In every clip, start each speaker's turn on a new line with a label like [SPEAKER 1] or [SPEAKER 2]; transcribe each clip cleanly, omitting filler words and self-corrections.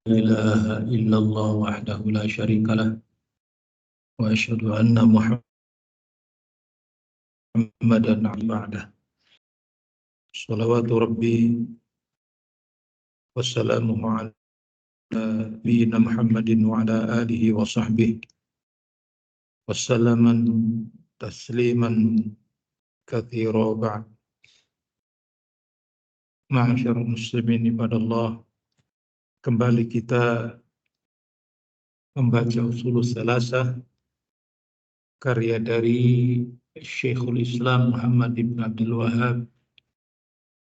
[SPEAKER 1] إله إلا الله وحده لا شريك له وأشهد أن محمدا عبده صلوات ربي وسلامه على نبينا محمد وعلى آله وصحبه وسلم تسليما كثيرا بعد. Ma'asyar muslimin ibadallah, kembali kita membaca Ushul Tsalasah karya dari Syekhul Islam Muhammad ibn Abdul Wahhab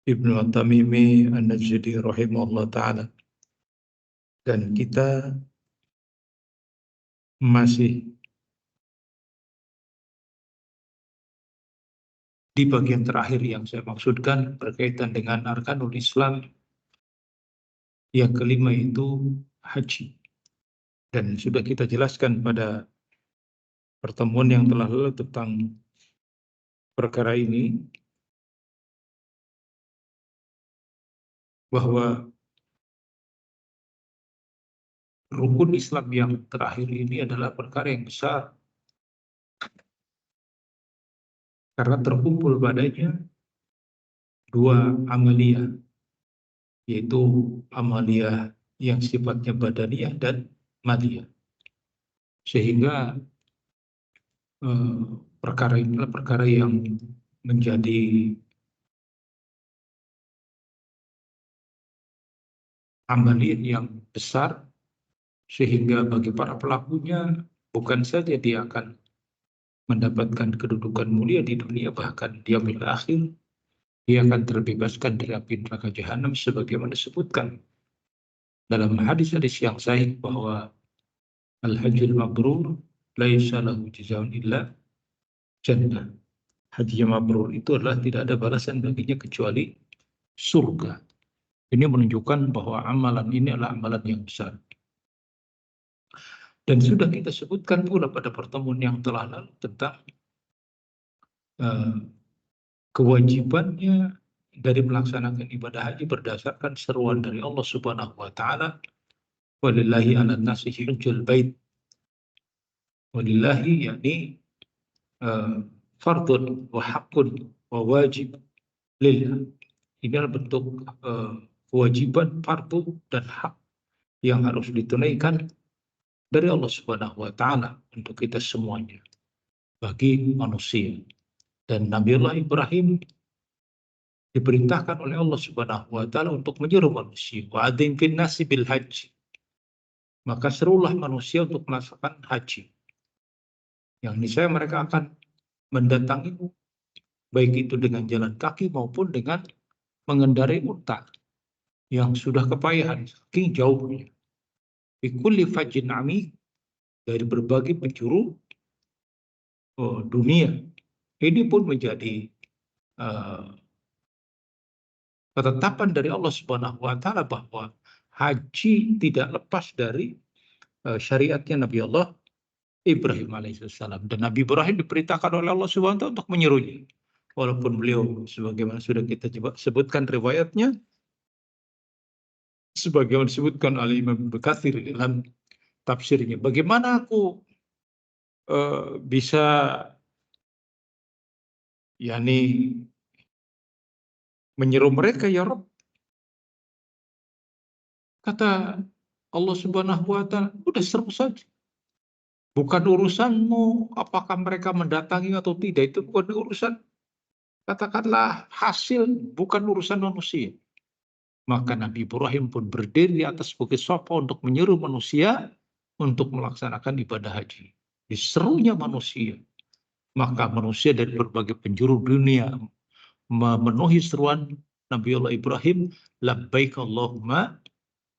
[SPEAKER 1] ibnu At-Tamimi An-Najdi rahimahullah ta'ala. Dan kita masih di bagian terakhir yang saya maksudkan berkaitan dengan Arkanul Islam. Yang kelima itu haji. Dan sudah kita jelaskan pada pertemuan yang telah lalu tentang perkara ini, bahwa rukun Islam yang terakhir ini adalah perkara yang besar, karena terkumpul padanya dua amaliyah, yaitu amaliyah yang sifatnya badaniyah dan maliyah. Sehingga perkara ini adalah perkara yang menjadi amaliyah yang besar, sehingga bagi para pelakunya bukan saja dia akan mendapatkan kedudukan mulia di dunia, bahkan di yaumil akhir dia akan terbebaskan dari api neraka jahanam, sebagaimana disebutkan dalam hadis-hadis yang sahih bahwa al-hajjul mabrur laisa lahu jazaa'un illa jannah. Haji yang mabrur itu adalah tidak ada balasan baginya kecuali surga. Ini menunjukkan bahwa amalan ini adalah amalan yang besar. Dan sudah kita sebutkan pula pada pertemuan yang telah lalu tentang kewajibannya dari melaksanakan ibadah haji berdasarkan seruan dari Allah Subhanahu wa taala, walillahi 'alan nasi hajjul bait. Walillahi yakni fardun wa haqqun wa wajib lillah. Ini adalah bentuk kewajiban, fardu dan hak yang harus ditunaikan dari Allah Subhanahu wa taala untuk kita semuanya, bagi manusia. Dan Nabiullah Ibrahim diperintahkan oleh Allah Subhanahu wa taala untuk menyeru manusia, wa adzin fin nasi bil haji. Maka serulah manusia untuk melaksanakan haji. Yang niscaya mereka akan mendatangimu, baik itu dengan jalan kaki maupun dengan mengendarai unta yang sudah kepayahan saking jauhnya. Bi kulli fajjin amik, dari berbagai penjuru dunia. Ini pun menjadi ketetapan dari Allah Subhanahu wa taala bahwa haji tidak lepas dari syariatnya Nabi Allah Ibrahim alaihissalam. Dan Nabi Ibrahim diperintahkan oleh Allah Subhanahu wa taala untuk menyerunya. Walaupun beliau, sebagaimana sudah kita sebutkan riwayatnya, sebagaimana disebutkan oleh Imam Ibnu Katsir dalam tafsirnya, bagaimana aku bisa yakni menyeru mereka, ya Rabb. Kata Allah Subhanahu wa taala, udah seru saja. Bukan urusanmu apakah mereka mendatangi atau tidak, itu bukan urusan, katakanlah hasil, bukan urusan manusia. Maka Nabi Ibrahim pun berdiri di atas bukit Safa untuk menyeru manusia untuk melaksanakan ibadah haji. Diserunya manusia, maka manusia dari berbagai penjuru dunia memenuhi seruan Nabiullah Ibrahim, labbaik Allahumma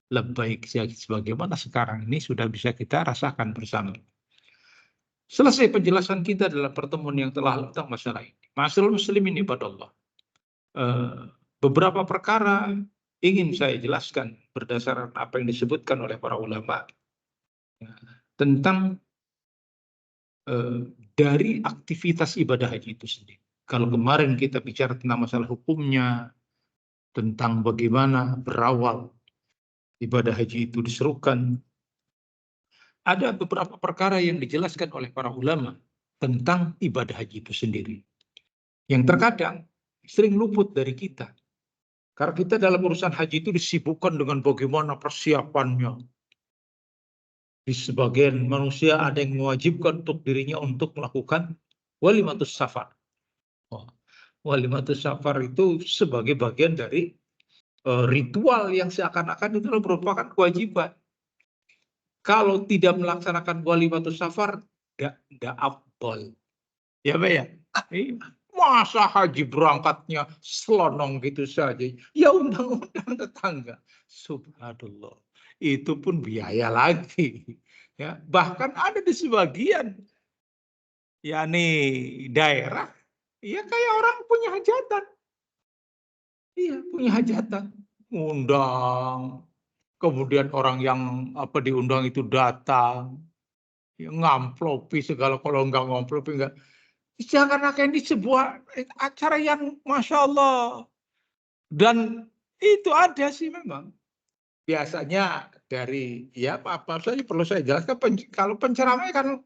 [SPEAKER 1] labbaik, sebagaimana sekarang ini sudah bisa kita rasakan bersama. Selesai penjelasan kita dalam pertemuan yang telah lalu tentang masalah ini. Ma'asyiral muslimin ibadallah, beberapa perkara ingin saya jelaskan berdasarkan apa yang disebutkan oleh para ulama tentang dari aktivitas ibadah haji itu sendiri. Kalau kemarin kita bicara tentang masalah hukumnya, tentang bagaimana berawal ibadah haji itu diserukan. Ada beberapa perkara yang dijelaskan oleh para ulama tentang ibadah haji itu sendiri, yang terkadang sering luput dari kita. Karena kita dalam urusan haji itu disibukkan dengan bagaimana persiapannya. Di sebagian manusia ada yang mewajibkan untuk dirinya untuk melakukan walimatus safar. Oh, walimatus safar itu sebagai bagian dari ritual yang seakan-akan itu merupakan kewajiban. Kalau tidak melaksanakan walimatus safar, tidak afdol. Ya, Pak ya? Masa haji berangkatnya selonong gitu saja? Ya undang-undang tetangga. Subhanallah. Itu pun biaya lagi. Ya, bahkan ada di sebagian yakni daerah, ya kayak orang punya hajatan. Iya, punya hajatan. Undang. Kemudian orang yang diundang itu datang. Ya, ngamplopi segala, kalau enggak ngamplopi enggak. Seakan-akan di sebuah acara yang Masya Allah. Dan itu ada sih memang. Biasanya dari, ya apa saja perlu saya jelaskan. Kalau penceramah kan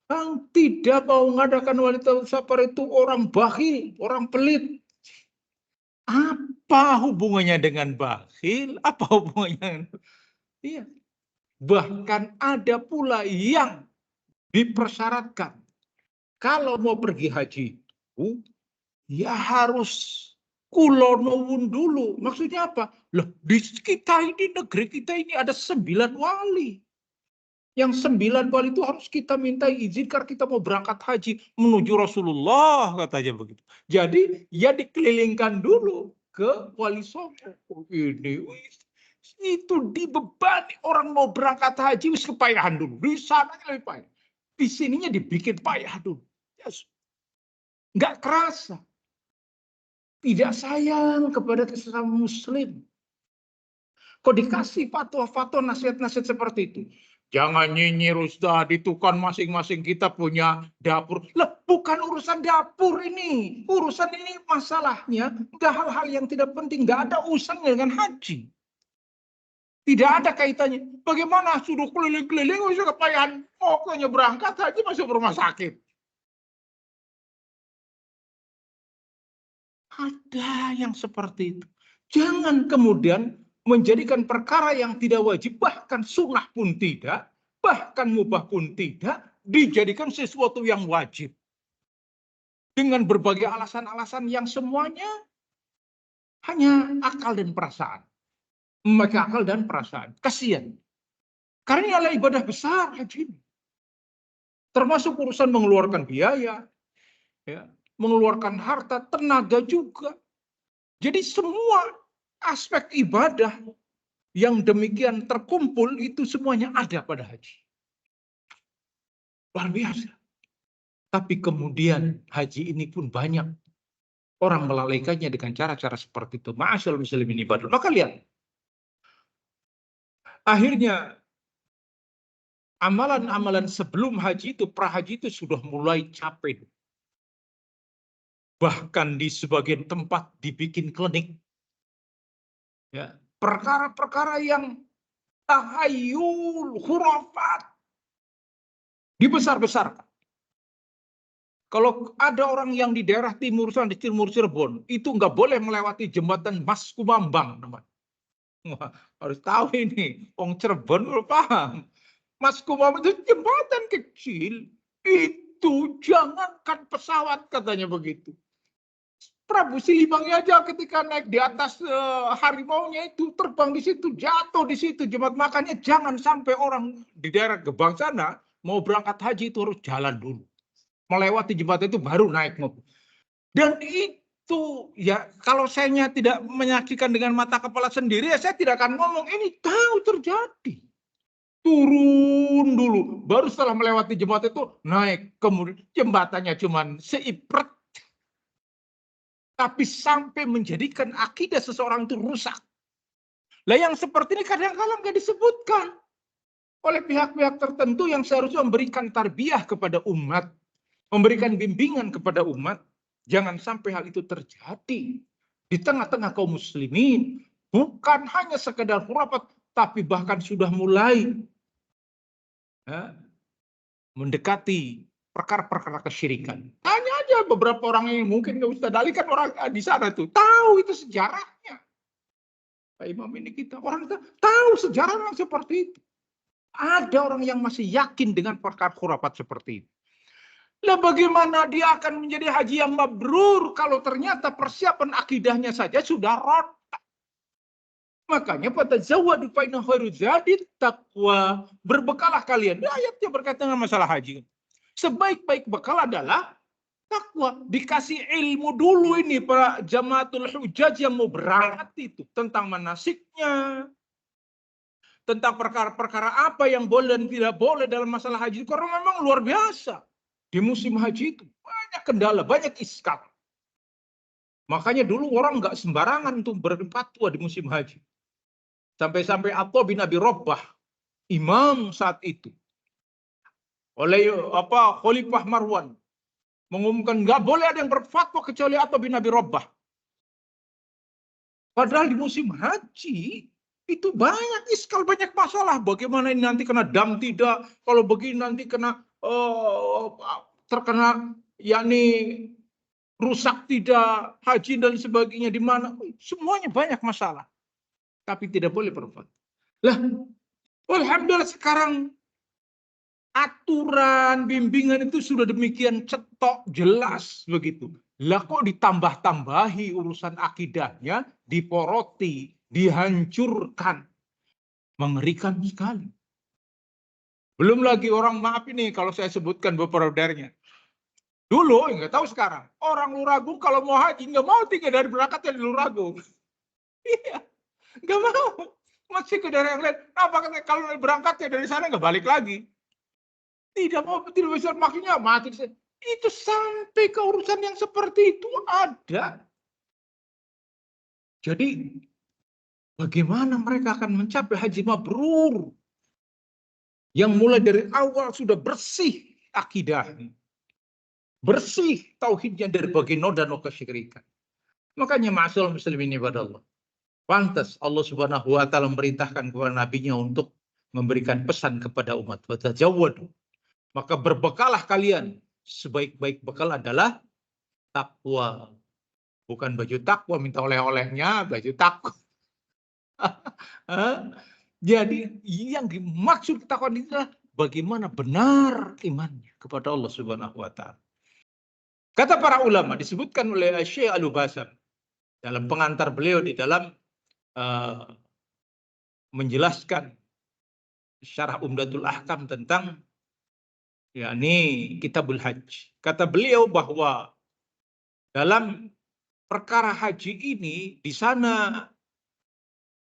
[SPEAKER 1] yang tidak mau mengadakan wanita safar itu orang bakhil, orang pelit. Apa hubungannya dengan bakhil? Apa hubungannya? Iya. Bahkan ada pula yang dipersyaratkan kalau mau pergi haji itu ya harus kulonowun dulu. Maksudnya apa? Loh, di kita ini, negeri kita ini ada 9 wali. Yang 9 wali itu harus kita minta izin karena kita mau berangkat haji menuju Rasulullah, katanya begitu. Jadi ya dikelilingkan dulu ke Wali Songo. Ini itu dibebani, orang mau berangkat haji wis kepayahan dulu. Di sana lebih payah. Di sininya dibikin payah dulu. Yes. Nggak kerasa. Tidak sayang kepada sesama muslim. Kok dikasih fatwa-fatwa, nasihat-nasihat seperti itu? Jangan nyinyir Ustaz, itu kan masing-masing kita punya dapur. Lah, bukan urusan dapur ini. Urusan ini masalahnya, enggak hal-hal yang tidak penting. Enggak ada urusannya dengan haji. Tidak ada kaitannya. Bagaimana suruh keliling-keliling, usah kepayahan. Pokoknya berangkat haji masuk rumah sakit. Ada yang seperti itu. Jangan kemudian menjadikan perkara yang tidak wajib, bahkan sunnah pun tidak, bahkan mubah pun tidak, dijadikan sesuatu yang wajib. Dengan berbagai alasan-alasan yang semuanya hanya akal dan perasaan. Memakai akal dan perasaan. Kasihan. Karena ini adalah ibadah besar haji ini. Termasuk urusan mengeluarkan biaya, ya, mengeluarkan harta, tenaga juga. Jadi semua aspek ibadah yang demikian terkumpul itu semuanya ada pada haji. Luar biasa. Tapi kemudian haji ini pun banyak orang melalaikannya dengan cara-cara seperti itu. Ma'asyal muslimin ibadah. Maka lihat. Akhirnya amalan-amalan sebelum haji itu, prahaji itu sudah mulai capek. Bahkan di sebagian tempat dibikin klinik. Ya, perkara-perkara yang tahayul, khurafat dibesar-besarkan. Kalau ada orang yang di daerah timur sana, di timur Cirebon, itu nggak boleh melewati jembatan Mas Kumambang, teman. Wah, harus tahu ini, orang Cirebon belum paham. Mas Kumambang itu jembatan kecil, itu jangankan pesawat, katanya begitu. Prabu Siliwangi aja ketika naik di atas harimaunya itu, terbang di situ, jatuh di situ jembatan. Makanya jangan sampai orang di daerah Gebang sana mau berangkat haji itu harus jalan dulu, melewati jembatan itu baru naik mobil. Dan itu ya kalau saya tidak menyaksikan dengan mata kepala sendiri ya saya tidak akan ngomong. Ini tahu terjadi. Turun dulu, baru setelah melewati jembatan itu naik. Kemudian jembatannya cuma seipret. Tapi sampai menjadikan akidah seseorang itu rusak. Lah yang seperti ini kadang-kadang nggak disebutkan oleh pihak-pihak tertentu yang seharusnya memberikan tarbiyah kepada umat, memberikan bimbingan kepada umat. Jangan sampai hal itu terjadi di tengah-tengah kaum muslimin. Bukan hanya sekedar khurafat, tapi bahkan sudah mulai mendekati perkara-perkara kesyirikan. Tanya aja beberapa orang yang mungkin nggak Ustaz Ali kan orang di sana tuh tahu itu sejarahnya. Pak Imam ini kita orang kita tahu sejarah yang seperti itu. Ada orang yang masih yakin dengan perkara khurafat seperti itu. Lah bagaimana dia akan menjadi haji yang mabrur kalau ternyata persiapan akidahnya saja sudah rontok. Makanya pada zawadu fa inna khairu zadit taqwa. Berbekalah kalian. Ayatnya berkaitan dengan masalah haji. Sebaik-baik bekal adalah takwa. Dikasih ilmu dulu ini para jamaatul hujjaj yang mau berangkat itu tentang manasiknya, tentang perkara-perkara apa yang boleh dan tidak boleh dalam masalah haji. Karena memang luar biasa. Di musim haji itu banyak kendala, banyak iskal. Makanya dulu orang nggak sembarangan untuk berfatwa di musim haji. Sampai-sampai Atha bin Abi Rabbah, imam saat itu, oleh Khalifah Marwan, mengumumkan nggak boleh ada yang berfatwa kecuali Atha bin Abi Rabbah. Padahal di musim haji, itu banyak iskal, banyak masalah. Bagaimana ini nanti kena dam tidak, kalau begini nanti kena terkena yakni rusak tidak, haji dan sebagainya di mana. Semuanya banyak masalah. Tapi tidak boleh berfatwa. Lah, alhamdulillah sekarang aturan bimbingan itu sudah demikian cetok, jelas begitu. Lah kok ditambah-tambahi urusan akidahnya, diporoti, dihancurkan. Mengerikan sekali. Belum lagi orang, maaf ini kalau saya sebutkan beberapa daerahnya. Dulu, nggak tahu sekarang. Orang Luragung kalau mau haji, nggak mau tinggal dari berangkatnya di Luragung. Iya, nggak mau. Masih ke daerah yang lain. Apa kalau berangkatnya dari sana nggak balik lagi? Tidak mau, tidak bisa, maksudnya mati. Itu sampai ke urusan yang seperti itu ada. Jadi, bagaimana mereka akan mencapai haji mabrur? Yang mulai dari awal sudah bersih akidahnya. Bersih tauhidnya dari berbagai noda kesyirikan. Makanya ma'asyiral muslimin ibadah Allah. Pantas Allah Subhanahu wa taala memerintahkan kepada nabinya untuk memberikan pesan kepada umat. Fatajawwadu. Maka berbekalah kalian. Sebaik-baik bekal adalah takwa. Bukan baju takwa minta oleh-olehnya, baju takwa. Jadi yang dimaksud takwa itu adalah bagaimana benar imannya kepada Allah Subhanahu wa taala. Kata para ulama, disebutkan oleh Syekh Al-Ubasam dalam pengantar beliau di dalam menjelaskan syarah Umdatul Ahkam tentang yakni Kitabul Hajj. Kata beliau bahwa dalam perkara haji ini di sana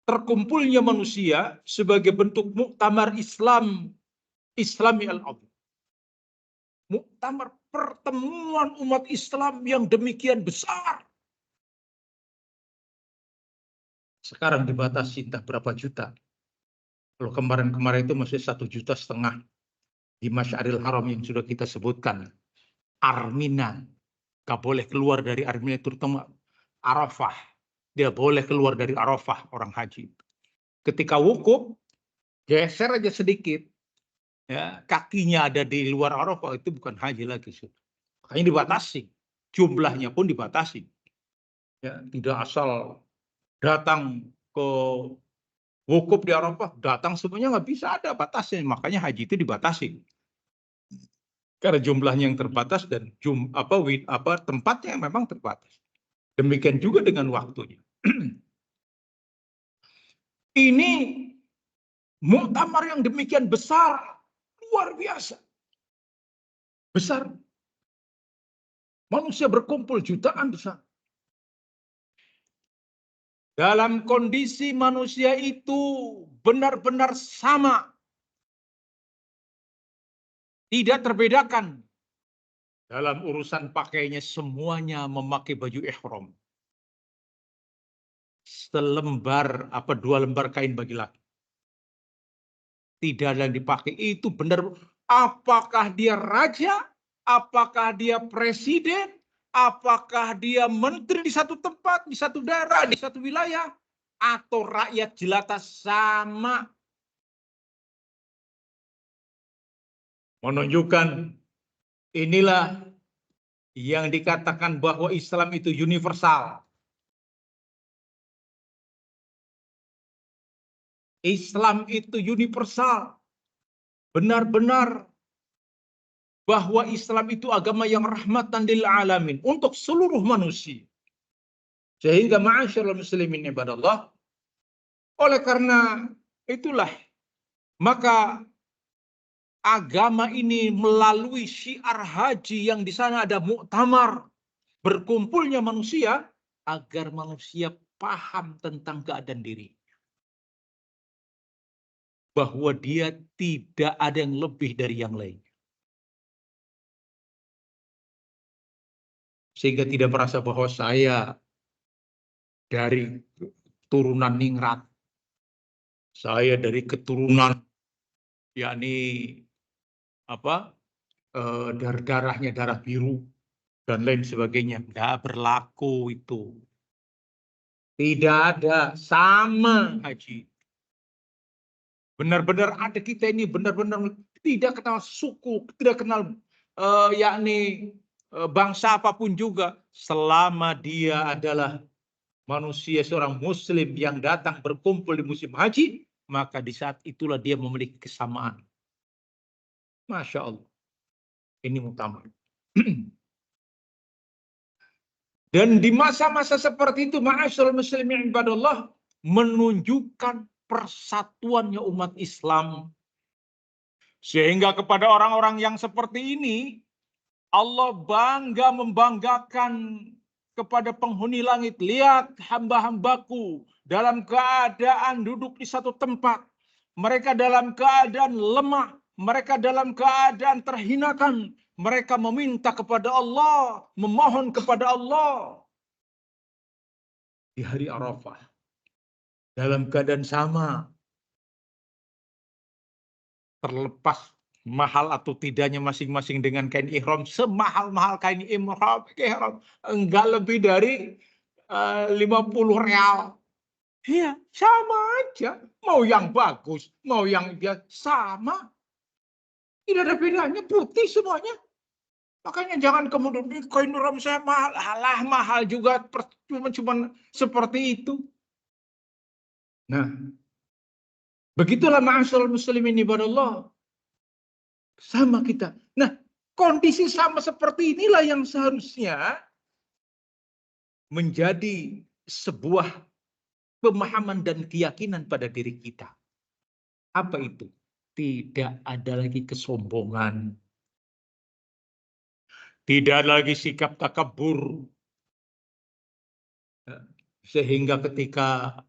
[SPEAKER 1] terkumpulnya manusia sebagai bentuk muktamar Islami al-azim. Muktamar pertemuan umat Islam yang demikian besar. Sekarang dibatasi entah berapa juta. Kalau kemarin-kemarin itu masih 1,5 juta di Masyaril Haram yang sudah kita sebutkan. Armina. Gak boleh keluar dari Armina, terutama Arafah. Dia boleh keluar dari Arafah orang haji. Ketika wukuf, geser aja sedikit. Ya, kakinya ada di luar Arafah, itu bukan haji lagi. Makanya dibatasi. Jumlahnya pun dibatasi. Ya, tidak asal datang ke wukuf di Arafah, datang semuanya nggak bisa, ada batasnya. Makanya haji itu dibatasi. Karena jumlahnya yang terbatas dan tempatnya memang terbatas. Demikian juga dengan waktunya. Ini muktamar yang demikian besar. Luar biasa. Besar. Manusia berkumpul jutaan besar. Dalam kondisi manusia itu benar-benar sama. Tidak terbedakan. Dalam urusan pakainya semuanya memakai baju ihram. Selembar 2 lembar kain bagi laki. Tidak ada yang dipakai. Itu benar. Apakah dia raja? Apakah dia presiden? Apakah dia menteri di satu tempat, di satu daerah, di satu wilayah? atau rakyat jelata sama. Menunjukkan inilah yang dikatakan bahwa Islam itu universal. Islam itu universal. Benar-benar bahwa Islam itu agama yang rahmatan lil alamin untuk seluruh manusia. Sehingga ma'asyiral muslimin ibadallah, oleh karena itulah maka agama ini melalui syiar haji yang di sana ada muktamar, berkumpulnya manusia agar manusia paham tentang keadaan diri. Bahwa dia tidak ada yang lebih dari yang lain. Sehingga tidak merasa bahwa saya dari turunan ningrat. Saya dari keturunan yakni darahnya darah biru dan lain sebagainya. Tidak berlaku itu. Tidak ada, sama haji. Benar-benar ada kita ini benar-benar tidak kenal suku, tidak kenal yakni bangsa apapun juga, selama dia adalah manusia seorang muslim yang datang berkumpul di musim haji, maka di saat itulah dia memiliki kesamaan. Masya Allah. Ini muktamar. Dan di masa-masa seperti itu, ma'asyiral muslimin ibadallah, menunjukkan persatuannya umat Islam. Sehingga kepada orang-orang yang seperti ini, Allah bangga membanggakan kepada penghuni langit. Lihat hamba-hambaku dalam keadaan duduk di satu tempat. Mereka dalam keadaan lemah. Mereka dalam keadaan terhinakan. Mereka meminta kepada Allah, memohon kepada Allah. Di hari Arafah. Dalam keadaan sama. Terlepas mahal atau tidaknya masing-masing dengan kain ihram. Semahal-mahal kain ihram. Enggak lebih dari 50 real. Iya, sama aja. Mau yang bagus, mau yang biasa, sama. Tidak ada bedanya, putih semuanya. Makanya jangan kemudian kain ihram saya mahal. Alah, mahal juga, cuma seperti itu. Nah, begitulah ma'asyiral muslimin ibadallah. Sama kita. Nah, kondisi sama seperti inilah yang seharusnya menjadi sebuah pemahaman dan keyakinan pada diri kita. Apa itu? Tidak ada lagi kesombongan. Tidak ada lagi sikap takabur. Sehingga ketika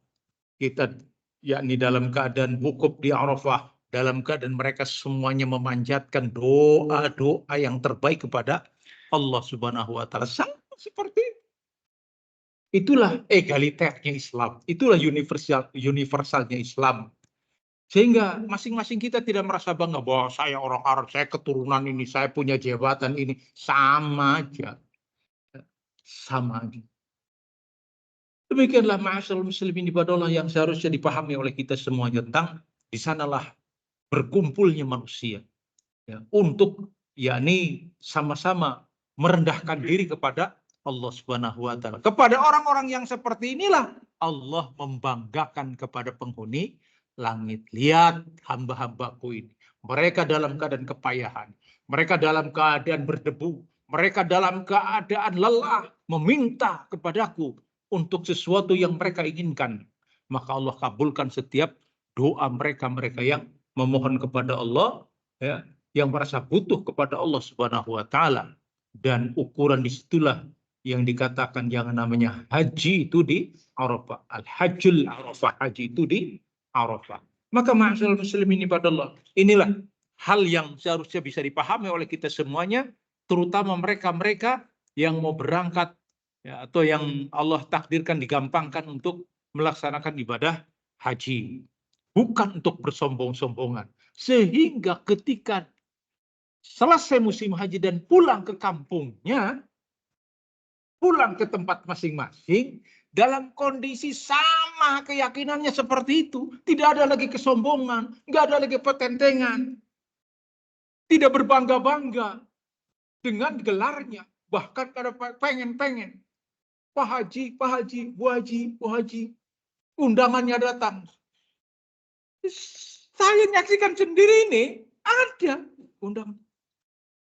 [SPEAKER 1] kita yakni dalam keadaan wukuf di Arafah, dalam keadaan mereka semuanya memanjatkan doa-doa yang terbaik kepada Allah Subhanahu wa taala. Sama seperti itu. Itulah egaliternya Islam. Itulah universalnya Islam. Sehingga masing-masing kita tidak merasa bangga bahwa saya orang Arab, saya keturunan ini, saya punya jabatan ini. Sama aja. Sama aja. Demikianlah ma'asyiral muslimin ibadallah yang seharusnya dipahami oleh kita semuanya tentang di sanalah berkumpulnya manusia. Ya, untuk yakni sama-sama merendahkan diri kepada Allah Subhanahu wa taala. Kepada orang-orang yang seperti inilah Allah membanggakan kepada penghuni langit. Lihat hamba-hambaku ini. Mereka dalam keadaan kepayahan. Mereka dalam keadaan berdebu. Mereka dalam keadaan lelah. Meminta kepadaku untuk sesuatu yang mereka inginkan. Maka Allah kabulkan setiap doa mereka yang memohon kepada Allah. Ya, yang merasa butuh kepada Allah Subhanahu wa taala. Dan ukuran disitulah yang dikatakan yang namanya haji itu di Arafah. Al-Hajjul Arafah, haji itu di Arafah. Maka ma'asyiral muslimin ibadallah, inilah hal yang seharusnya bisa dipahami oleh kita semuanya, terutama mereka-mereka yang mau berangkat ya, atau yang Allah takdirkan digampangkan untuk melaksanakan ibadah haji. Bukan untuk bersombong-sombongan. Sehingga ketika selesai musim haji dan pulang ke kampungnya, pulang ke tempat masing-masing, dalam kondisi sama keyakinannya seperti itu. Tidak ada lagi kesombongan, nggak ada lagi petentengan. Tidak berbangga-bangga dengan gelarnya. Bahkan kada pengen-pengen. Pak Haji, Pak Haji, Bu Haji, Bu Haji. Undangannya datang. Saya nyaksikan sendiri ini, ada undangan.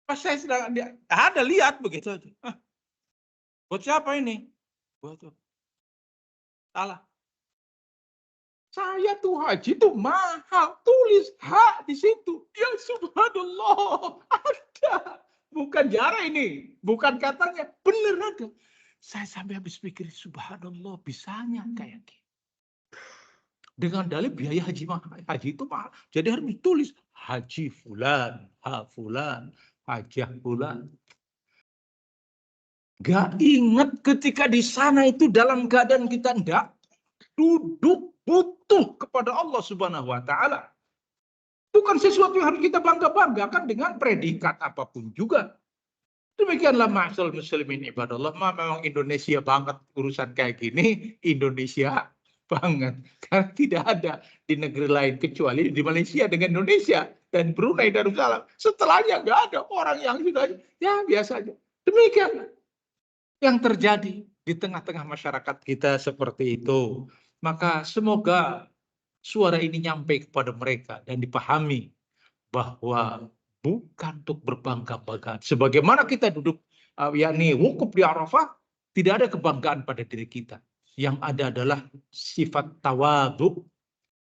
[SPEAKER 1] Pas saya sedang ada lihat begitu aja. Buat siapa ini? Buat tuh. Salah. Saya tuh haji tuh mahal. Tulis hak di situ. Ya subhanallah. Ada. Bukan jara ini. Bukan katanya. Bener ada. Saya sampai habis pikir subhanallah. Bisanya kayak gitu. Dengan dalil biaya haji mahal. Haji itu mahal. Jadi harus ditulis. Haji fulan. Ha fulan. Hajah fulan. Gak ingat ketika di sana itu dalam keadaan kita enggak duduk butuh kepada Allah Subhanahu wa taala. Bukan sesuatu yang harus kita bangga-banggakan dengan predikat apapun juga. Demikianlah ma'asal muslimin ibadallah. Memang Indonesia banget urusan kayak gini, Indonesia banget. Karena tidak ada di negeri lain kecuali di Malaysia dengan Indonesia dan Brunei Darussalam. Setelahnya nggak ada orang yang sudah ya biasa aja. Demikian yang terjadi di tengah-tengah masyarakat kita seperti itu. Maka semoga suara ini nyampe kepada mereka dan dipahami bahwa bukan untuk berbangga-bangga. Sebagaimana kita duduk yakni wukuf di Arafah, tidak ada kebanggaan pada diri kita. Yang ada adalah sifat tawadhu,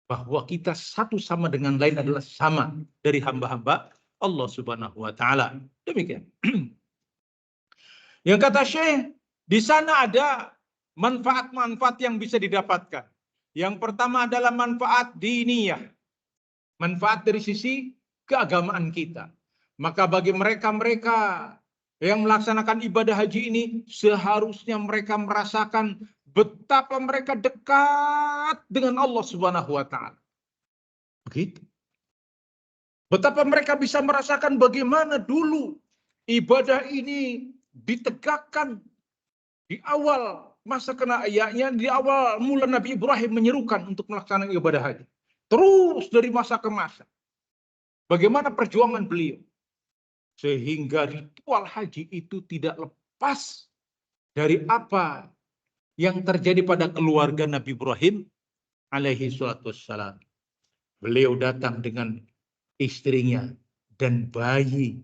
[SPEAKER 1] bahwa kita satu sama dengan lain adalah sama dari hamba-hamba Allah Subhanahu wa taala. Demikian. Yang kata Syekh, di sana ada manfaat-manfaat yang bisa didapatkan. Yang pertama adalah manfaat diniyah. Manfaat dari sisi keagamaan kita. Maka bagi mereka-mereka yang melaksanakan ibadah haji ini, seharusnya mereka merasakan betapa mereka dekat dengan Allah Subhanahu wa taala. Begitu. Betapa mereka bisa merasakan bagaimana dulu ibadah ini ditegakkan di awal masa ayahnya, di awal mula Nabi Ibrahim menyerukan untuk melaksanakan ibadah haji. Terus dari masa ke masa. Bagaimana perjuangan beliau. Sehingga ritual haji itu tidak lepas dari apa yang terjadi pada keluarga Nabi Ibrahim alaihi salatu wassalam. Beliau datang dengan istrinya dan bayi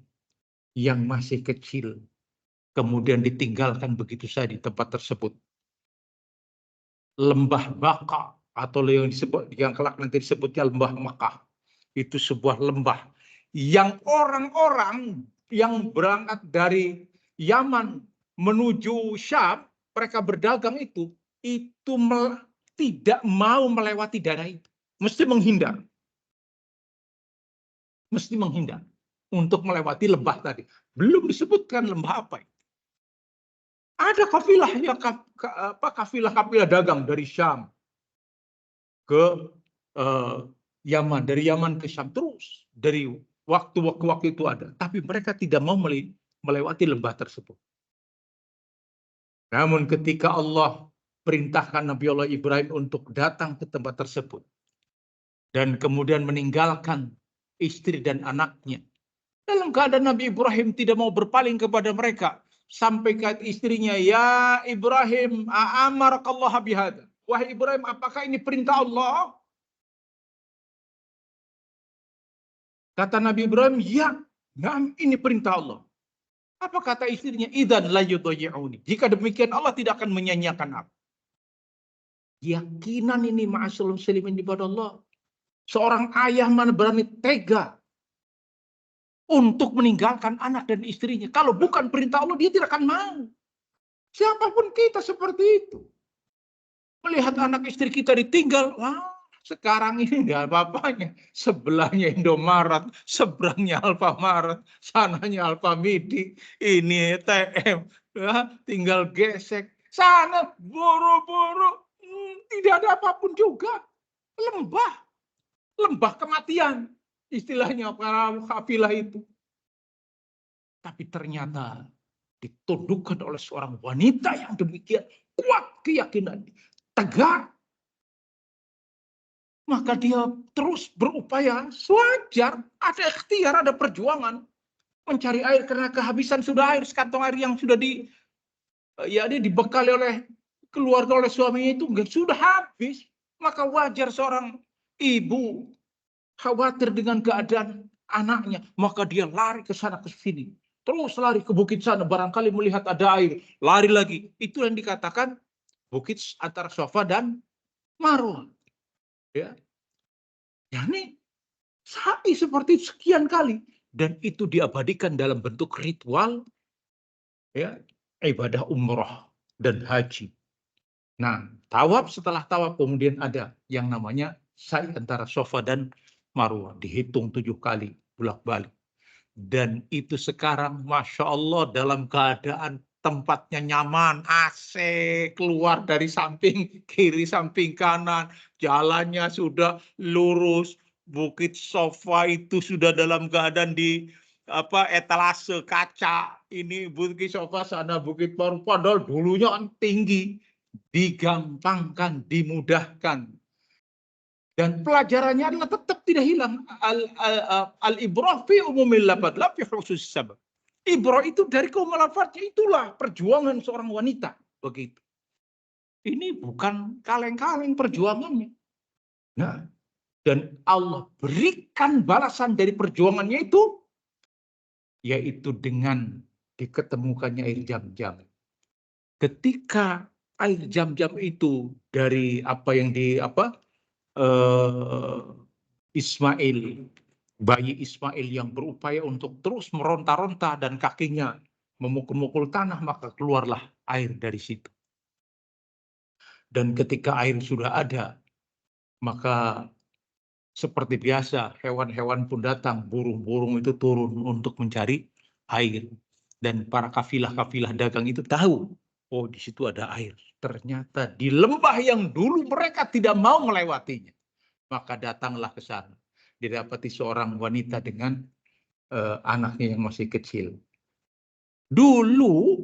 [SPEAKER 1] yang masih kecil. Kemudian ditinggalkan begitu saja di tempat tersebut. Lembah Baka atau yang disebut yang kelak nanti disebutnya lembah Makkah. Itu sebuah lembah yang orang-orang yang berangkat dari Yaman menuju Syam, mereka berdagang itu tidak mau melewati daerah itu. Mesti menghindar. Mesti menghindar untuk melewati lembah tadi. Belum disebutkan lembah apa itu. Ada kafilah yang kafilah dagang dari Syam ke Yaman, dari Yaman ke Syam terus dari waktu itu ada. Tapi mereka tidak mau melewati lembah tersebut. Namun ketika Allah perintahkan Nabi Allah Ibrahim untuk datang ke tempat tersebut dan kemudian meninggalkan istri dan anaknya, dalam keadaan Nabi Ibrahim tidak mau berpaling kepada mereka. Sampai ke istrinya, ya Ibrahim, a'amarakallah bihada. Wahai Ibrahim, apakah ini perintah Allah? Kata Nabi Ibrahim, ya, ini perintah Allah. Apa kata istrinya? Idzan la yudayyi'uni. Jika demikian Allah tidak akan menyanyiakan aku. Keyakinan ini ma'asyiral muslimin ibadah Allah. Seorang ayah mana berani tega untuk meninggalkan anak dan istrinya. Kalau bukan perintah Allah, dia tidak akan mau. Siapapun kita seperti itu. Melihat anak istri kita ditinggal, wah, sekarang ini nggak apa-apanya. Sebelahnya Indomaret, seberangnya Alfamaret, sananya Alfamidi, ini TM, ya, tinggal gesek. Sana boro-boro, tidak ada apapun juga. Lembah kematian. Istilahnya para kafilah itu. Tapi ternyata ditundukkan oleh seorang wanita yang demikian kuat keyakinan, tegak, maka dia terus berupaya. Wajar, ada ikhtiar, ada perjuangan mencari air karena kehabisan sudah air, sekantong air yang sudah dia dibekali oleh keluarga, oleh suaminya itu sudah habis. Maka wajar seorang ibu khawatir dengan keadaan anaknya, maka dia lari ke sana ke sini, terus lari ke bukit sana, barangkali melihat ada air, lari lagi. Itu yang dikatakan bukit antara Safa dan Marwah. Ya, yakni sa'i seperti itu sekian kali, dan itu diabadikan dalam bentuk ritual, ya, ibadah umroh dan haji. Nah, tawaf, setelah tawaf kemudian ada yang namanya sa'i antara Safa dan Marwah, dihitung 7 kali bolak-balik. Dan itu sekarang Masya Allah dalam keadaan tempatnya nyaman, AC keluar dari samping kiri, samping kanan, jalannya sudah lurus, Bukit Safa itu sudah dalam keadaan di etalase kaca. Ini Bukit Safa, sana Bukit Marwah, padahal dulunya kan tinggi. Digampangkan, dimudahkan. Dan pelajarannya adalah tetap tidak hilang. Al-ibrah fi umumil lafadz, la fi khusus sabab. Ibrah itu dari keumuman lafadznya, itulah perjuangan seorang wanita. Begitu. Ini bukan kaleng-kaleng perjuangannya. Nah, dan Allah berikan balasan dari perjuangannya itu, yaitu dengan diketemukannya air Zam-Zam. Ketika air Zam-Zam itu dari Ismail, bayi Ismail yang berupaya untuk terus meronta-ronta dan kakinya memukul-mukul tanah, maka keluarlah air dari situ. Dan ketika air sudah ada, maka seperti biasa hewan-hewan pun datang, burung-burung itu turun untuk mencari air. Dan para kafilah-kafilah dagang itu tahu, oh di situ ada air. Ternyata di lembah yang dulu mereka tidak mau melewatinya. Maka datanglah ke sana. Didapati seorang wanita dengan anaknya yang masih kecil. Dulu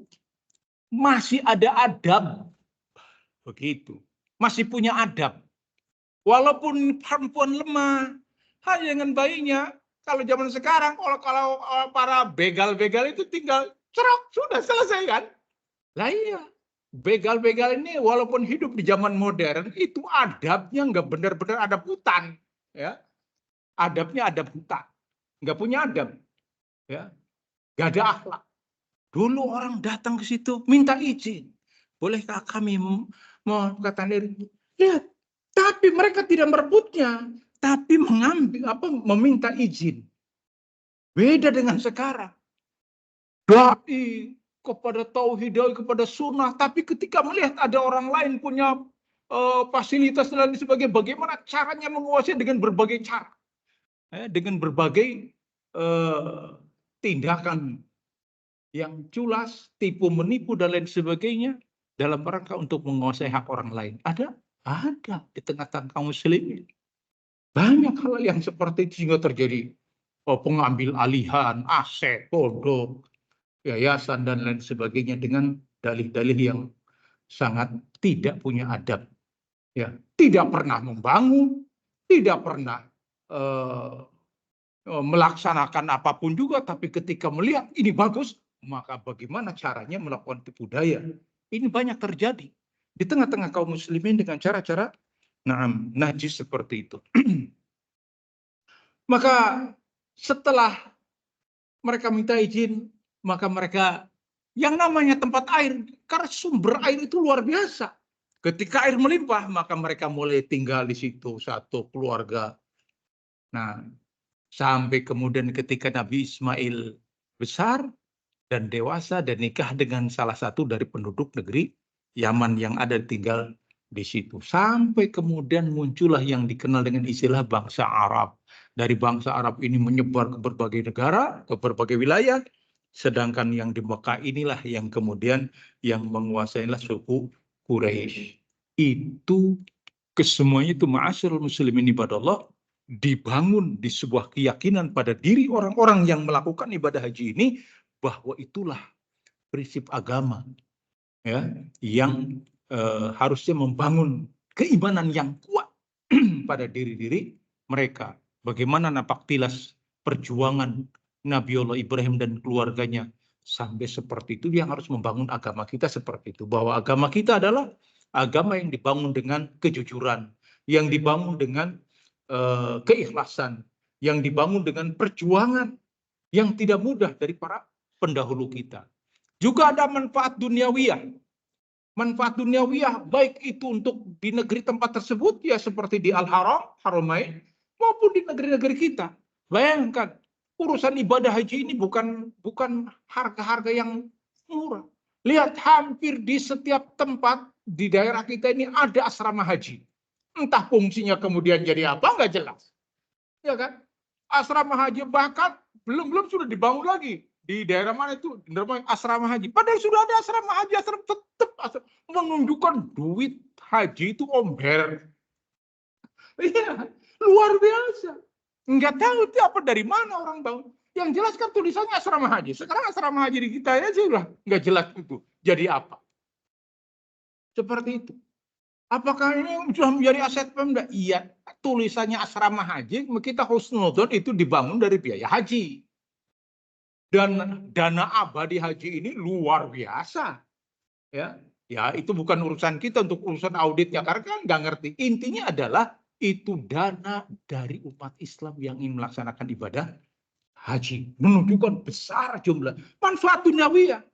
[SPEAKER 1] masih ada adab. Begitu. Masih punya adab. Walaupun perempuan lemah, hanya dengan bayinya. Kalau zaman sekarang, kalau para begal-begal itu tinggal cerok, sudah selesai kan? Lah iya. Begal-begal ini walaupun hidup di zaman modern, itu adabnya nggak benar-benar ada hutan. Ya. Adabnya adab hutan. Nggak punya adab. Ya. Nggak ada akhlak. Dulu orang datang ke situ minta izin. Bolehkah kami mengatakan diri? Lihat. Tapi mereka tidak merebutnya. Tapi meminta izin. Beda dengan sekarang. Dai kepada tauhid, kepada sunnah, tapi ketika melihat ada orang lain punya fasilitas dan lain sebagainya, bagaimana caranya menguasai dengan berbagai cara, dengan berbagai tindakan yang culas, tipu menipu dan lain sebagainya dalam rangka untuk menguasai hak orang lain. Ada di tengah-tengah kaum muslimin. Banyak hal yang seperti itu sehingga terjadi pengambil alihan, aset, pondok, yayasan dan lain sebagainya dengan dalih-dalih yang sangat tidak punya adab, ya, tidak pernah membangun, tidak pernah melaksanakan apapun juga, tapi ketika melihat ini bagus, maka bagaimana caranya melakukan tipu daya. Ini banyak terjadi di tengah-tengah kaum muslimin dengan cara-cara najis seperti itu. Maka setelah mereka minta izin, maka mereka yang namanya tempat air, karena sumber air itu luar biasa. Ketika air melimpah, maka mereka mulai tinggal di situ satu keluarga. Nah, sampai kemudian ketika Nabi Ismail besar dan dewasa dan nikah dengan salah satu dari penduduk negeri Yaman yang ada tinggal di situ. Sampai kemudian muncullah yang dikenal dengan istilah bangsa Arab. Dari bangsa Arab ini menyebar ke berbagai negara, ke berbagai wilayah. Sedangkan yang di Mekah inilah yang kemudian yang menguasailah suku Quraisy. Itu kesemuanya itu ma'asyiral muslimin ibadallah, dibangun di sebuah keyakinan pada diri orang-orang yang melakukan ibadah haji ini bahwa itulah prinsip agama, ya, yang harusnya membangun keimanan yang kuat pada diri-diri mereka. Bagaimana napak tilas perjuangan Nabiullah Ibrahim dan keluarganya sampai seperti itu, yang harus membangun agama kita seperti itu. Bahwa agama kita adalah agama yang dibangun dengan kejujuran, yang dibangun dengan keikhlasan, yang dibangun dengan perjuangan yang tidak mudah dari para pendahulu kita. Juga ada manfaat duniawiyah. Manfaat duniawiyah baik itu untuk di negeri tempat tersebut, ya seperti di Al-Haram, Haramain, maupun di negeri-negeri kita. Bayangkan, urusan ibadah haji ini bukan harga-harga yang murah. Lihat, hampir di setiap tempat di daerah kita ini ada asrama haji. Entah fungsinya kemudian jadi apa, nggak jelas. Ya kan? Asrama haji bahkan belum sudah dibangun lagi. Di daerah mana itu? Asrama haji. Padahal sudah ada asrama haji, tetap menunjukkan duit haji itu omber. Iya, luar biasa. Nggak tahu itu apa, dari mana orang bangun. Yang jelas kan tulisannya asrama haji. Sekarang asrama haji di kita ya sudah nggak jelas itu. Jadi apa? Seperti itu. Apakah ini sudah menjadi aset Pemda? Iya, tulisannya asrama haji, kita husnudon itu dibangun dari biaya haji. Dan dana abadi haji ini luar biasa. Ya, itu bukan urusan kita untuk urusan auditnya, karena kan nggak ngerti. Intinya adalah itu dana dari umat Islam yang ingin melaksanakan ibadah haji. Menunjukkan besar jumlah. Manfaat duniawiyah.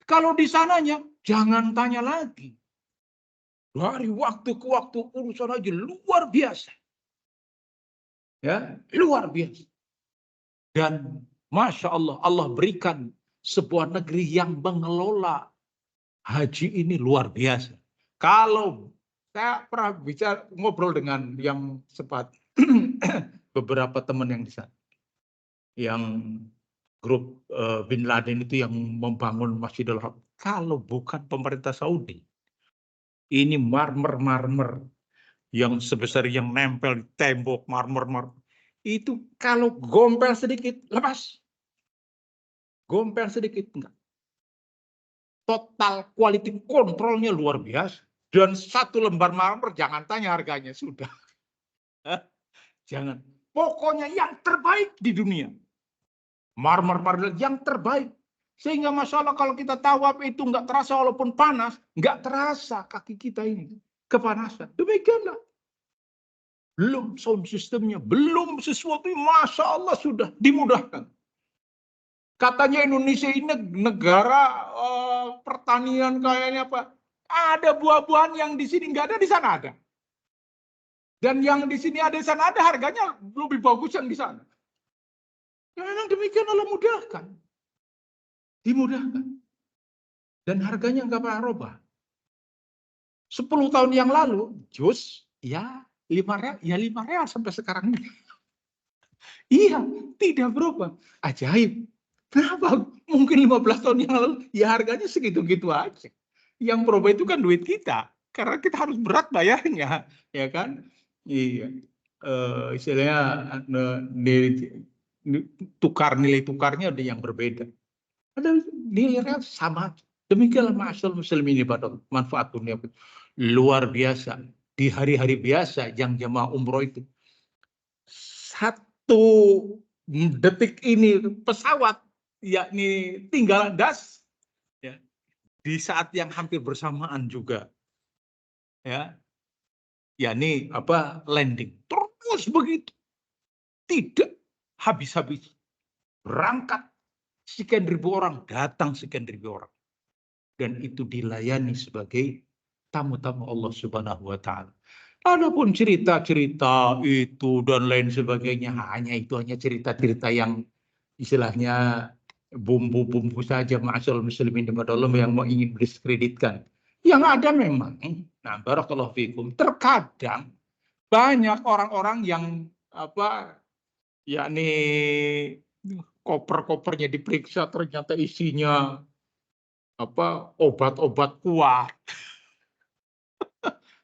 [SPEAKER 1] Kalau di sananya, jangan tanya lagi. Dari waktu ke waktu urusan haji luar biasa. Ya, luar biasa. Dan Masya Allah, Allah berikan sebuah negeri yang mengelola haji ini luar biasa. Kalau saya pernah ngobrol dengan yang sempat beberapa teman yang di sana, yang grup Bin Laden itu yang membangun Masjidil Haram. Kalau bukan pemerintah Saudi, ini marmer yang sebesar yang nempel di tembok, marmer itu kalau gompel sedikit lepas. Gompel sedikit enggak. Total quality controlnya luar biasa. Dan satu lembar marmer jangan tanya harganya, sudah. Jangan. Pokoknya yang terbaik di dunia. Marmer yang terbaik. Sehingga masalah kalau kita tawaf itu nggak terasa walaupun panas, nggak terasa kaki kita ini kepanasan. Demikianlah. Belum sound systemnya, belum sesuatu yang Masya Allah sudah dimudahkan. Katanya Indonesia ini negara pertanian kayaknya apa? Ada buah-buahan yang di sini nggak ada, di sana ada. Dan yang di sini ada, di sana ada, harganya lebih bagus yang di sana. Ya memang demikian, Allah mudahkan. Dimudahkan. Dan harganya nggak pernah robah. 10 tahun yang lalu, jus, ya 5 real, ya 5 real sampai sekarang ini. Iya, tidak berubah. Ajaib. Kenapa? Mungkin 15 tahun yang lalu, ya harganya segitu-gitu aja. Yang berubah itu kan duit kita. Karena kita harus berat bayarnya. Ya kan? Iya. Istilahnya nilai tukarnya ada yang berbeda. Ada nilainya sama. Demikianlah ma'asyal muslimin ibadah. Manfaat dunia luar biasa. Di hari-hari biasa yang jamaah umroh itu. 1 detik ini pesawat yakni tinggal landas ya, di saat yang hampir bersamaan juga ya, yakni landing terus begitu, tidak habis-habis, berangkat sekian ribu orang, datang sekian ribu orang, dan itu dilayani sebagai tamu-tamu Allah Subhanahu wa Ta'ala. Adapun cerita-cerita itu dan lain sebagainya, hanya cerita-cerita yang istilahnya bumbu-bumbu saja, ma'asyal muslimin yang mau ingin diskreditkan. Yang ada memang, nah barakallahu fikum, terkadang banyak orang-orang yang yakni koper-kopernya diperiksa ternyata isinya obat-obat kuat.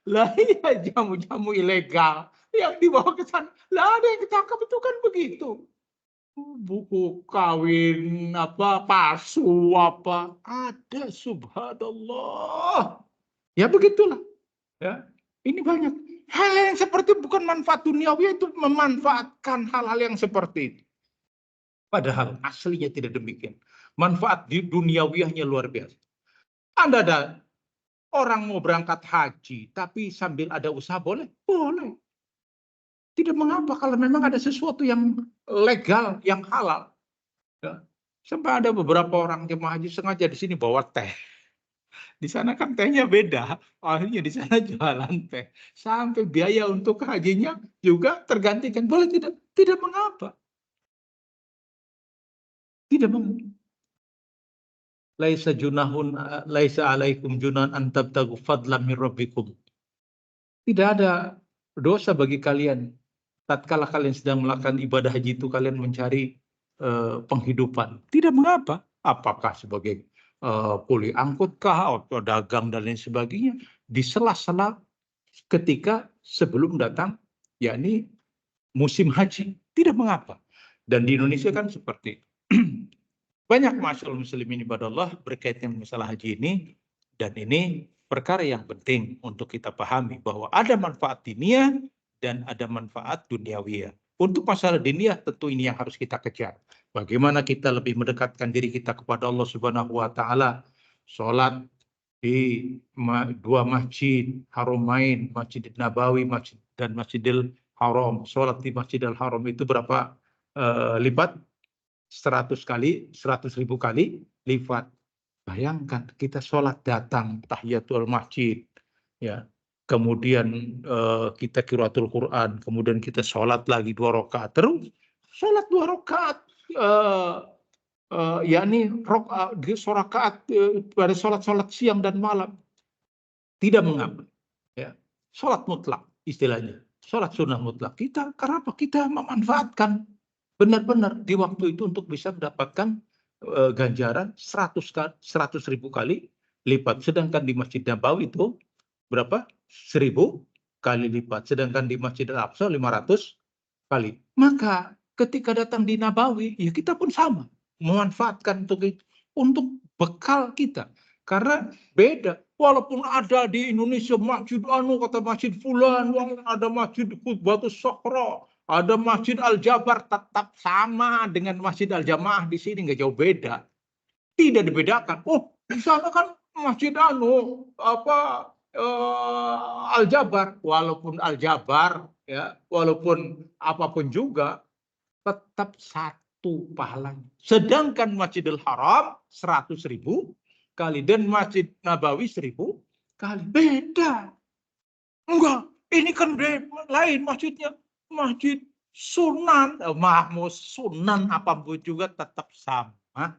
[SPEAKER 1] Lah iya, jamu-jamu ilegal yang dibawa ke sana. Lah ada yang ketangkap, itu kan begitu. Buku kawin palsu ada, subhanallah. Ya begitulah. Ya, ini banyak hal yang seperti bukan manfaat duniawi, itu memanfaatkan hal-hal yang seperti itu. Padahal aslinya tidak demikian. Manfaat di duniawiahnya luar biasa. Ada orang mau berangkat haji, tapi sambil ada usaha boleh? Boleh. Tidak mengapa kalau memang ada sesuatu yang legal, yang halal. Ya. Sampai ada beberapa orang jemaah haji sengaja di sini bawa teh. Di sana kan tehnya beda, akhirnya di sana jualan teh. Sampai biaya untuk hajinya juga tergantikan. Boleh tidak? Tidak mengapa. Tidak mengapa. Laisa alaikum junan an tabtagu fadlan min rabbikum. Tidak ada dosa bagi kalian tatkala kalian sedang melakukan ibadah haji itu kalian mencari penghidupan. Tidak mengapa. Apakah sebagai kuli angkut kah atau dagang dan lain sebagainya, di sela-sela ketika sebelum datang yakni musim haji, tidak mengapa. Dan di Indonesia kan seperti banyak masyarakat muslimin ibadah Allah berkaitan masalah haji ini, dan ini perkara yang penting untuk kita pahami bahwa ada manfaat diniyah dan ada manfaat duniawiyah. Untuk masalah diniyah tentu ini yang harus kita kejar. Bagaimana kita lebih mendekatkan diri kita kepada Allah Subhanahu wa taala. Salat di dua masjid Haramain, Masjid Nabawi, dan Masjidil Haram. Salat di Masjidil Haram itu berapa lipat? 100.000 kali lipat. Bayangkan kita sholat datang tahiyatul masjid, ya, kemudian kita qiraatul Quran, kemudian kita sholat lagi 2 rakaat, terus sholat 2 rakaat, yakni rakaat pada sholat siang dan malam, tidak mengapa, ya, sholat mutlak istilahnya, sholat sunnah mutlak kita, karena apa? Kita memanfaatkan benar-benar di waktu itu untuk bisa mendapatkan ganjaran 100.000 kali lipat. Sedangkan di Masjid Nabawi itu berapa? 1.000 kali lipat. Sedangkan di Masjid Al-Aqsa 500 kali. Maka ketika datang di Nabawi, ya kita pun sama. Memanfaatkan untuk bekal kita. Karena beda. Walaupun ada di Indonesia masjid kata masjid fulan, ada masjid Qutbatus Sokro, ada Masjid Al-Jabar, tetap sama dengan Masjid Al-Jamaah di sini, nggak jauh beda. Tidak dibedakan. Oh, di sana kan Masjid Al-Jabar, walaupun Al-Jabar, ya, walaupun apapun juga, tetap satu pahalanya. Sedangkan Masjidil Haram 100.000 kali dan Masjid Nabawi 1.000 kali. Beda. Enggak, ini kan lain masjidnya. Masjid Sunan, Mahmud Sunan apapun juga tetap sama.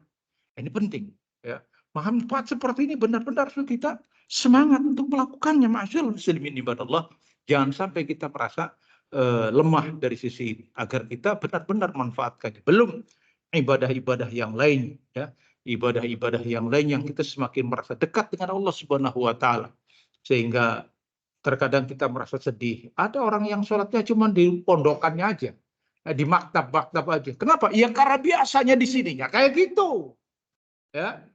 [SPEAKER 1] Ini penting. Ya. Manfaat seperti ini benar-benar kita semangat untuk melakukannya. Masyaallah muslimin ibadallah. Jangan sampai kita merasa lemah dari sisi ini, agar kita benar-benar manfaatkannya. Belum ibadah-ibadah yang lain, ya, ibadah-ibadah yang lain yang kita semakin merasa dekat dengan Allah Subhanahu wa taala, sehingga terkadang kita merasa sedih. Ada orang yang sholatnya cuma di pondokannya aja, di maktab-maktab aja. Kenapa? Ya karena biasanya di sininya kayak gitu. Ya,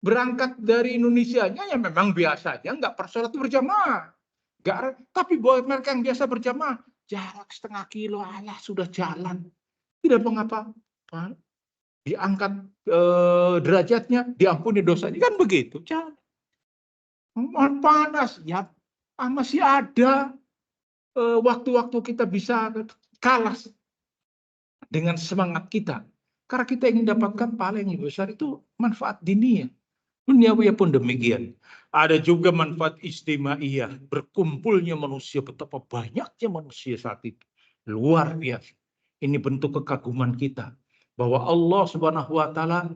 [SPEAKER 1] berangkat dari Indonesianya ya memang biasanya nggak sholat berjamaah. Nggak, tapi buat mereka yang biasa berjamaah, jarak setengah kilo, alah sudah jalan. Tidak mengapa, diangkat derajatnya, diampuni dosanya, kan begitu. Jalan. Panas, ya masih ada waktu-waktu kita bisa kalah dengan semangat kita. Karena kita ingin dapatkan pahala yang lebih besar, itu manfaat diniyah. Duniawi pun demikian. Ada juga manfaat istimaiyah, berkumpulnya manusia, betapa banyaknya manusia saat itu. Luar biasa. Ini bentuk kekaguman kita bahwa Allah Subhanahu wa taala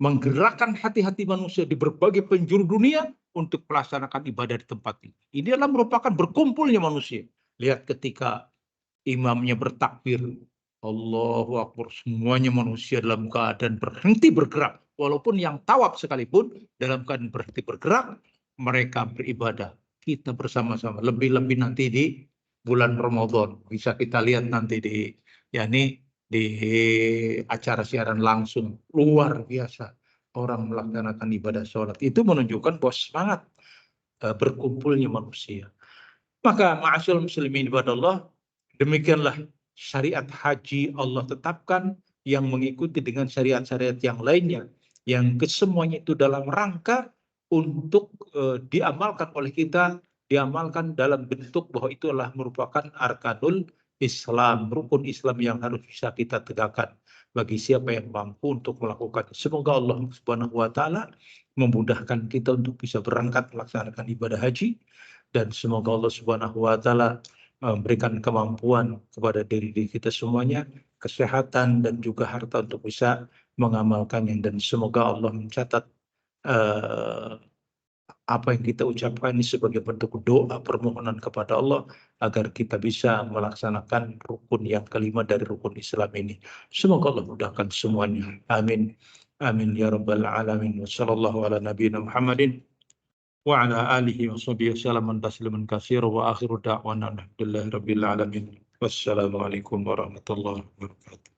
[SPEAKER 1] menggerakkan hati-hati manusia di berbagai penjuru dunia untuk melaksanakan ibadah di tempat ini. Ini adalah merupakan berkumpulnya manusia. Lihat ketika imamnya bertakbir, Allahu Akbar, semuanya manusia dalam keadaan berhenti bergerak. Walaupun yang tawaf sekalipun dalam keadaan berhenti bergerak, mereka beribadah. Kita bersama-sama. Lebih-lebih nanti di bulan Ramadan. Bisa kita lihat nanti di acara siaran langsung. Luar biasa orang melaksanakan ibadah sholat. Itu menunjukkan bahwa semangat berkumpulnya manusia. Maka ma'asyiral muslimin ibadallah, demikianlah syariat haji Allah tetapkan yang mengikuti dengan syariat-syariat yang lainnya, yang kesemuanya itu dalam rangka untuk diamalkan oleh kita, diamalkan dalam bentuk bahwa itu adalah merupakan arkanul Islam, rukun Islam yang harus bisa kita tegakkan bagi siapa yang mampu untuk melakukan. Semoga Allah Subhanahu wa taala memudahkan kita untuk bisa berangkat melaksanakan ibadah haji, dan semoga Allah Subhanahu wa taala memberikan kemampuan kepada diri kita semuanya, kesehatan dan juga harta untuk bisa mengamalkannya, dan semoga Allah mencatat apa yang kita ucapkan ini sebagai bentuk doa permohonan kepada Allah agar kita bisa melaksanakan rukun yang kelima dari rukun Islam ini. Semoga Allah mudahkan semuanya. Amin. Amin ya rabbal alamin. Wassallallahu ala nabiyina Muhammadin wa ala alihi wa sahbihi wasallam tasliman katsira wa akhiru da'wana alhamdulillahi rabbil alamin. Wassalamualaikum warahmatullahi wabarakatuh.